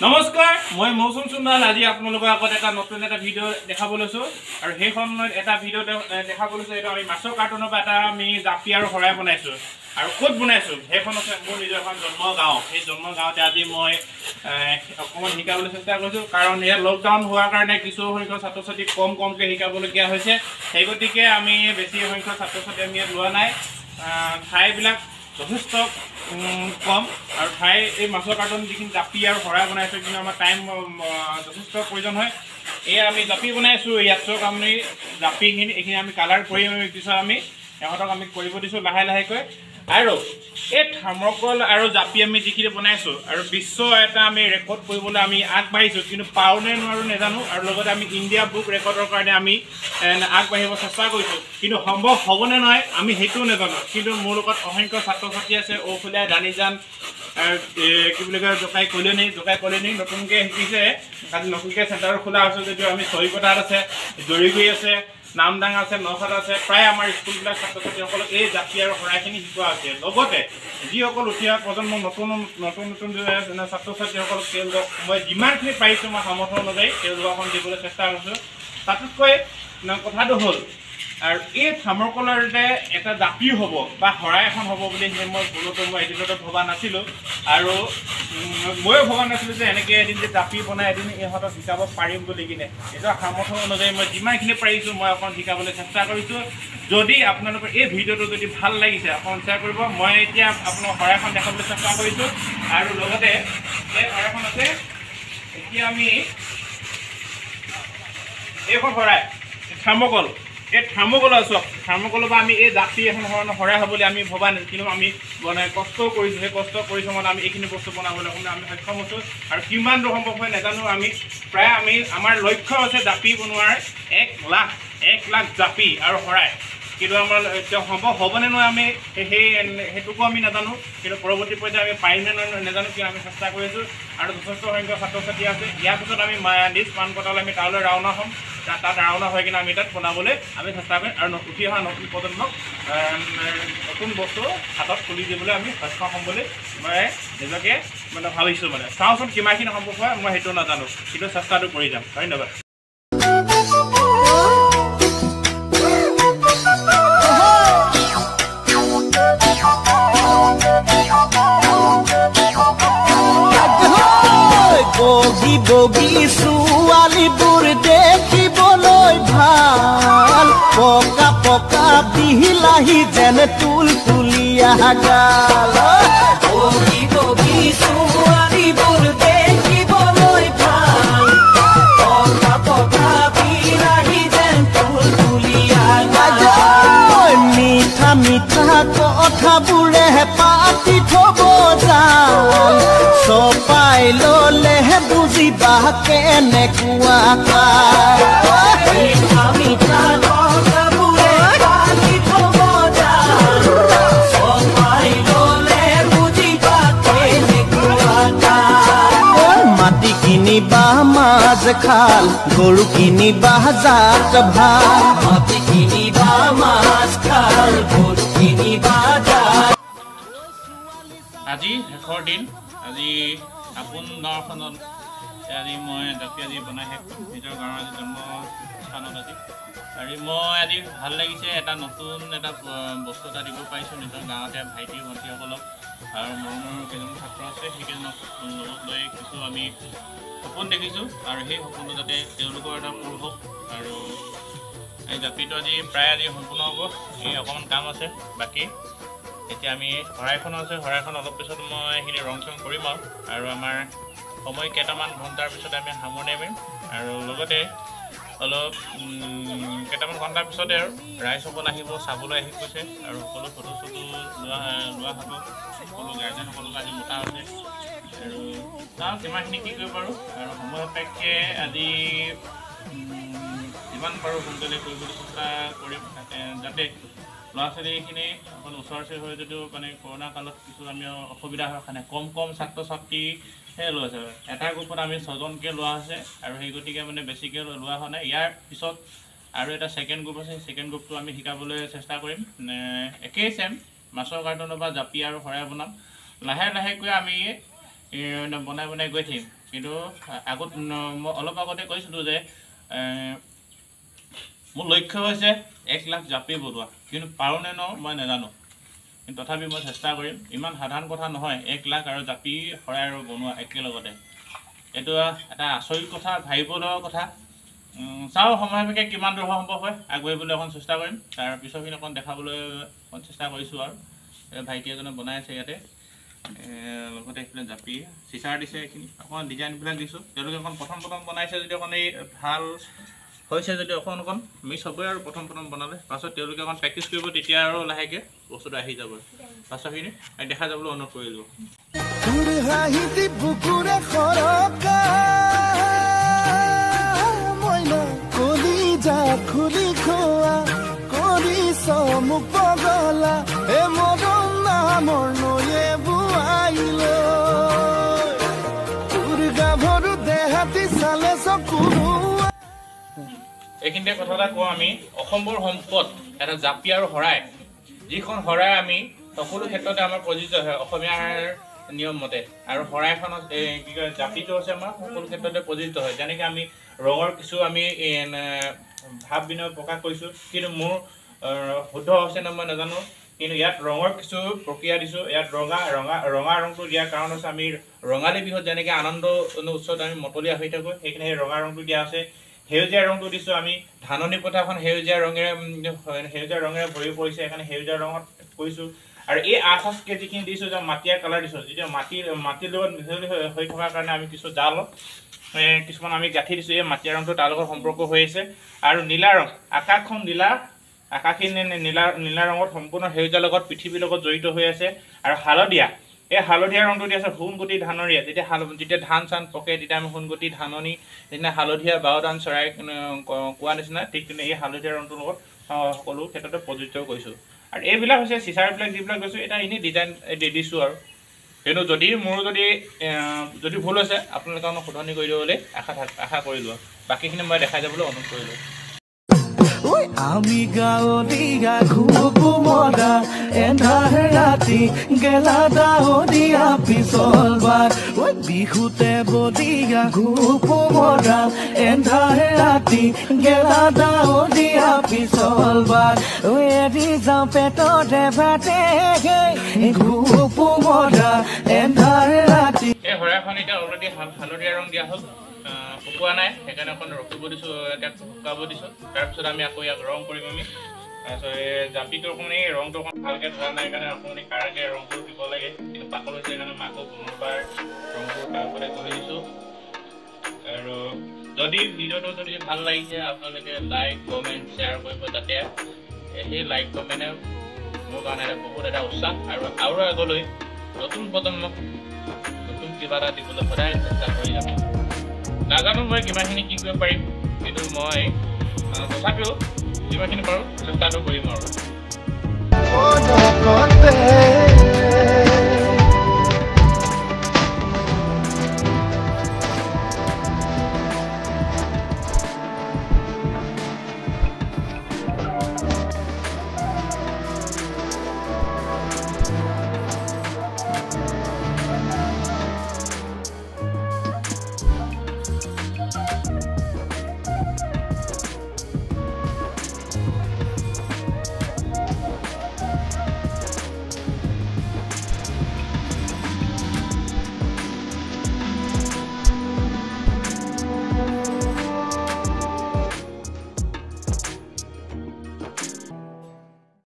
নমস্কাৰ মই মৌচুম সোণোৱাল আজি আপোনালোকৰ আগত এটা নতুন এটা ভিডিঅ' দেখাব লৈছোঁ আৰু সেইখন এটা ভিডিঅ' দেখাব লৈছোঁ এইটো আমি মাছৰ কাৰ্টনৰ পৰা এটা আমি জাপি আৰু শৰাই বনাইছোঁ আৰু ক'ত বনাইছোঁ সেইখন আছে মোৰ নিজৰ এখন জন্ম গাঁও সেই জন্ম গাঁৱতে আজি মই অকণমান শিকাবলৈ চেষ্টা কৰিছোঁ কাৰণ ইয়াত লকডাউন হোৱাৰ কাৰণে কিছু সংখ্যক ছাত্ৰ ছাত্ৰী কমকৈ শিকাবলগীয়া হৈছে সেই গতিকে আমি বেছি সংখ্যক ছাত্ৰ ছাত্ৰী আমি ইয়াত লোৱা নাই ঠাইবিলাক যথেষ্ট কম আৰু ঠাই এই মাছৰ কাৰ্টন যিখিনি জাপি আৰু শৰাই বনাইছোঁ কিন্তু আমাৰ টাইম যথেষ্ট প্ৰয়োজন হয় এই আমি জাপি বনাইছোঁ ইয়াত চক আমি জাপিখিনি এইখিনি আমি কালাৰ কৰি পিছত আমি ইহঁতক আমি কৰিব দিছোঁ লাহে লাহেকৈ আৰু এই থাৰ্মকল আৰু জাপি আমি যিখিনি বনাইছোঁ আৰু বিশ্ব এটা আমি ৰেকৰ্ড কৰিবলৈ আমি আগবাঢ়িছোঁ কিন্তু পাৰোঁনে নোৱাৰোঁ নাজানো আৰু লগতে আমি ইণ্ডিয়া বুক ৰেকৰ্ডৰ কাৰণে আমি আগবাঢ়িব চেষ্টা কৰিছোঁ কিন্তু সম্ভৱ হ'বনে নহয় আমি সেইটোও নাজানো কিন্তু মোৰ লগত অসংখ্য ছাত্ৰ ছাত্ৰী আছে ঔফুলীয়া দানিজান কি বুলি কয় জকাই কলিয়নী নতুনকৈ শিকিছে কালি নতুনকৈ চেণ্টাৰ খোলা হৈছে যদিও আমি চৰিকটাত আছে জৰিগুৰি আছে নামডাঙা আছে নখাত আছে প্ৰায় আমাৰ স্কুলবিলাক ছাত্ৰ ছাত্ৰীসকলক এই জাপি আৰু শৰাইখিনি শিকোৱা হৈছে লগতে যিসকল উঠি অহা প্ৰজন্মক নতুন ছাত্ৰ ছাত্ৰীসকলক তেওঁলোকক মই যিমানখিনি পাৰিছোঁ মই সামৰ্থ্য অনুযায়ী তেওঁলোকক দিবলৈ চেষ্টা কৰিছোঁ তাতোতকৈ কথাটো হ'ল আৰু এই থাৰ্মকলতে এটা জাপিও হ'ব বা শৰাই এখন হ'ব বুলি মই এদিনতে ভবা নাছিলোঁ আৰু ময়ো ভবা নাছিলোঁ যে এনেকৈ এদিন যে জাপি বনাই এদিন ইহঁতক শিকাব পাৰিম বুলি কিনে এইটো সামৰ্থ্য অনুযায়ী মই যিমানখিনি পাৰিছোঁ মই অকণ শিকাবলৈ চেষ্টা কৰিছোঁ যদি আপোনালোকৰ এই ভিডিঅ'টো যদি ভাল লাগিছে অকণ শ্বেয়াৰ কৰিব মই এতিয়া আপোনাক শৰাইখন দেখাবলৈ চেষ্টা কৰিছোঁ আৰু লগতে এই শৰাইখন আছে এতিয়া আমি এইখন শৰাই থাৰ্মকল এই থাৰ্মকল চাওক থাৰ্মকলৰ পৰা আমি এই জাপি এখন ধৰণৰ শৰাই হ'ব বুলি আমি ভবা নাই কিন্তু আমি কষ্ট কৰিছোঁ সেই কষ্ট পৰিশ্ৰমত আমি এইখিনি বস্তু বনাবলৈ আমি সক্ষম হৈছোঁ আৰু কিমান দূৰ সম্ভৱ হয় নাজানো আমি প্ৰায় আমাৰ লক্ষ্য আছে জাপি বনোৱাৰ 1 লাখ জাপি আৰু শৰাই কিন্তু আমাৰ এতিয়া সম্ভৱ হ'বনে নহয় আমি সেইটোকো আমি নাজানো কিন্তু পৰৱৰ্তী পৰ্যায়ত আমি পাৰিমনে নাজানো কিন্তু আমি চেষ্টা কৰি আছোঁ আৰু যথেষ্ট সংখ্যক ছাত্ৰ ছাত্ৰী আছে ইয়াৰ পিছত আমি নিজ মানকটালৈ আমি তালৈ ৰাওনা হ'ম তাত ৰাওনা হৈ কিনে আমি তাত বনাবলৈ আমি চেষ্টা কৰিম আৰু উঠি অহা নতুন প্ৰজন্মক নতুন বস্তু হাতত তুলি দিবলৈ আমি সক্ষম হ'ম বুলি মই নিজকে ভাবিছোঁ চাওঁচোন কিমানখিনি সম্ভৱ হয় মই সেইটো নাজানো কিন্তু চেষ্টাটো কৰি যাম ধন্যবাদ বগী বগী ছোৱালীবোৰ দেখিবলৈ ভাল পকা পকা বিলাহী যেন তুলতুলীয়া গাল বগী বগী ছোৱালীবোৰ দেখিবলৈ ভাল পকা পকা বিলাহী যেন তুলতুলীয়া গাল মিঠা মিঠা কথাবোৰে পাতি থব যাম চপাই ল'লেহে বুজিবা কেনেকুৱা মিঠা মিঠা কথাবোৰে পাতি থব যাম চপাই ল'লে বুজিবা কেনেকুৱা মাটি কিনিবা মাছ খাল গৰু কিনিবা জাত ভাল মাটি কিনিবা মাছ খাল গৰু কিনিবা জাত আজি শেষৰ দিন আজি আপোন গাঁওখনত আজি মই জাপি আজি বনাই শেষ নিজৰ গাঁৱৰ আজি জন্মস্থানত আজি আৰু মই আজি ভাল লাগিছে এটা নতুন এটা বস্তু এটা দিব পাৰিছোঁ নিজৰ গাঁৱতে ভাইটি ভণ্টিসকলক আৰু মৰমৰ কেইজন ছাত্ৰ আছে সেইকেইজনক লগত লৈ কিছু আমি সপোন দেখিছোঁ আৰু সেই সপোনটো যাতে তেওঁলোকৰ এটা পূৰ হওক আৰু এই জাপিটো আজি প্ৰায় আজি সম্পূৰ্ণ হ'ব এই অকণমান কাম আছে বাকী এতিয়া আমি শৰাইখনো আছে শৰাইখন অলপ পিছত মই এইখিনি ৰং চং কৰিম আৰু আমাৰ সময় কেইটামান ঘণ্টাৰ পিছতে আমি সামৰণি মাৰিম আৰু লগতে অলপ কেইটামান ঘণ্টাৰ পিছতে আৰু ৰাইজসকল আহিব চাবলৈ আহি গৈছে আৰু সকলো ফটো চটো লোৱা হ'ব সকলো গাৰ্জেনসকলক আজি মতা হৈছে আৰু চাওঁ কিমানখিনি কি কৰিব পাৰোঁ আৰু সময় সাপেক্ষে আজি যিমান পাৰোঁ সোনকালে কৰিবলৈ চেষ্টা কৰিম যাতে ল'ৰা ছোৱালীখিনি অকল ওচৰ ওচৰি হৈ যদিও কৰোণা কালত কিছু আমি অসুবিধা হোৱাৰ কাৰণে কম ছাত্ৰ ছাত্ৰীহে লৈছে এটা গ্ৰুপত আমি 6জনকৈ লোৱা হৈছে আৰু সেই গতিকে বেছিকৈ লোৱা হোৱা নাই ইয়াৰ পিছত আৰু এটা ছেকেণ্ড গ্ৰুপ আছে ছেকেণ্ড গ্ৰুপটো আমি শিকাবলৈ চেষ্টা কৰিম একেই চেম মাছৰ কাৰ্টনৰ পৰা জাপি আৰু শৰাই বনাম লাহে লাহেকৈ আমি বনাই বনাই গৈ থাকিম কিন্তু আগত মই অলপ আগতে কৈছিলোঁ যে মোৰ লক্ষ্য হৈছে 1 লাখ জাপি বনোৱা কিন্তু পাৰোঁনে ন মই নাজানো কিন্তু তথাপি মই চেষ্টা কৰিম ইমান সাধাৰণ কথা নহয় 1 লাখ আৰু জাপি শৰাই আৰু বনোৱা একেলগতে এইটো এটা আচৰিত কথা ভাবিব লগা কথা চাওঁ সময় সাপেক্ষে কিমান দূৰ সম্ভৱ হয় আগবাঢ়িবলৈ অকণ চেষ্টা কৰিম তাৰ পিছৰখিনি অকণ দেখাবলৈ অকণ চেষ্টা কৰিছোঁ আৰু ভাইটি এজনে বনাই আছে ইয়াতে লগতে এইফালে জাপি চিচাৰ দিছে এইখিনি অকণ ডিজাইনবিলাক দিছোঁ তেওঁলোকে অকণ প্ৰথম বনাইছে যদি অকণ এই ভাল হৈছে যদি অকণ মিছ হ'বই আৰু প্ৰথম বনালে পাছত তেওঁলোকে অকণ প্ৰেক্টিচ কৰিব তেতিয়া আৰু লাহেকৈ বস্তুটো আহি যাব পাছৰখিনি দেখা যাবলৈ অনুৰোধ কৰিলোঁ খুলি খোৱা কৰিছ মোক পগলা এ মৰম নামৰ নয়ে বুৱাইলৈ তোৰ গাভৰু দেহাতি চালে চকুৰুৱা এইখিনিতে কথা এটা কওঁ আমি অসমৰ সম্পদ এটা জাপি আৰু শৰাই যিখন শৰাই আমি সকলো ক্ষেত্ৰতে আমাৰ প্ৰযোজ্য হয় অসমীয়াৰ নিয়ম মতে আৰু শৰাইখনত কি কয় জাপিটো হৈছে আমাৰ সকলো ক্ষেত্ৰতে প্ৰযোজ্য হয় যেনেকৈ আমি ৰঙৰ কিছু আমি ভাৱ বিনিময় প্ৰকাশ কৰিছোঁ কিন্তু মোৰ শুদ্ধ হৈছে নে মই নাজানো কিন্তু ইয়াত ৰঙৰ কিছু প্ৰক্ৰিয়া দিছোঁ ইয়াত ৰঙা ৰংটো দিয়াৰ কাৰণ হৈছে আমি ৰঙালী বিহুত যেনেকৈ আনন্দ উৎসৱত আমি মতলীয়া হৈ থাকোঁ সেইখিনি সেই ৰঙা ৰংটো দিয়া আছে সেউজীয়া ৰংটো দিছোঁ আমি ধাননি পথাৰখন সেউজীয়া ৰঙেৰে ভৰি পৰিছে সেইকাৰণে সেউজীয়া ৰঙত কৰিছোঁ আৰু এই আঠকে যিখিনি দিছোঁ যে মাটিয়া কালাৰ দিছোঁ যেতিয়া মাটিৰ লগত মিহলি হৈ থকাৰ কাৰণে আমি কিছু জাল কিছুমান আমি গাঁঠি দিছোঁ এই মাটিয়া ৰংটো তাৰ লগত সম্পৰ্ক হৈ আছে আৰু নীলা ৰং আকাশখন আকাশী নীলা ৰঙত সম্পূৰ্ণ সেউজীয়াৰ লগত পৃথিৱীৰ লগত জড়িত হৈ আছে আৰু এই হালধীয়া ৰংটো দি আছে সোণগুটি ধানৰীয়া যেতিয়া ধান চান পকে তেতিয়া আমি সোণগুটি ধাননি যেতিয়া হালধীয়া বাওদান চৰাই কোৱা নিচিনা ঠিক তেনে এই হালধীয়া ৰংটোৰ লগত সকলো ক্ষেত্ৰতে প্ৰযোজ্য কৰিছোঁ আৰু এইবিলাক হৈছে চিচাৰবিলাক যিবিলাক কৈছোঁ এটা এনেই ডিজাইন দিছোঁ আৰু কিন্তু যদি ভুল হৈছে আপোনালোকে মোক শুধৰণি কৰি দিবলৈ আশা কৰিলোঁ বাকীখিনি মই দেখাই যাবলৈ অনুৰোধ কৰিলোঁ আমি গাঁৱলীয়া খুব মজা এন্ধাৰ ৰাতি গেলা দাৱদিয়া পিছল বাট বিহুতে বলিয়া খুব মজা এন্ধাৰ ৰাতি গেলা দাৱদিয়া পিছল বাট এৰি যাওঁ পেটতে ভাতে খুব মজা এন্ধাৰ ৰাতি এই শৰাইখন এতিয়া অলৰেডি হালধীয়া ৰং দিয়া হ'ল শুকোৱা নাই সেইকাৰণে অকণ ৰখিব দিছোঁ এতিয়া শুকাব দিছোঁ তাৰপিছত আমি আকৌ ইয়াক ৰং কৰিম আমি তাৰপিছত এই জাপিটো অকণমান এই ৰংটো অকণ ভালকৈ ধৰা নাই কাৰণে অকণমান কাৰাকৈ ৰংটো দিব লাগে কিন্তু পাকল হৈছে সেইকাৰণে মই আকৌ পুনৰবাৰ ৰংটো তাৰপৰা কৰি দিছোঁ আৰু যদি ভিডিঅ'টো যদি ভাল লাগিছে আপোনালোকে লাইক কমেণ্ট শ্বেয়াৰ কৰিব যাতে সেই লাইক কমেণ্টে মোৰ কাৰণে বহুত এটা উৎসাহ আৰু আগলৈ নতুন প্ৰজন্মক নতুন কিবা এটা দিবলৈ সদায় চেষ্টা কৰি যাম নাজানো মই কিমানখিনি কি কৰিব পাৰিম কিন্তু মই তথাপিও যিমানখিনি পাৰোঁ চেষ্টাটো কৰিম আৰু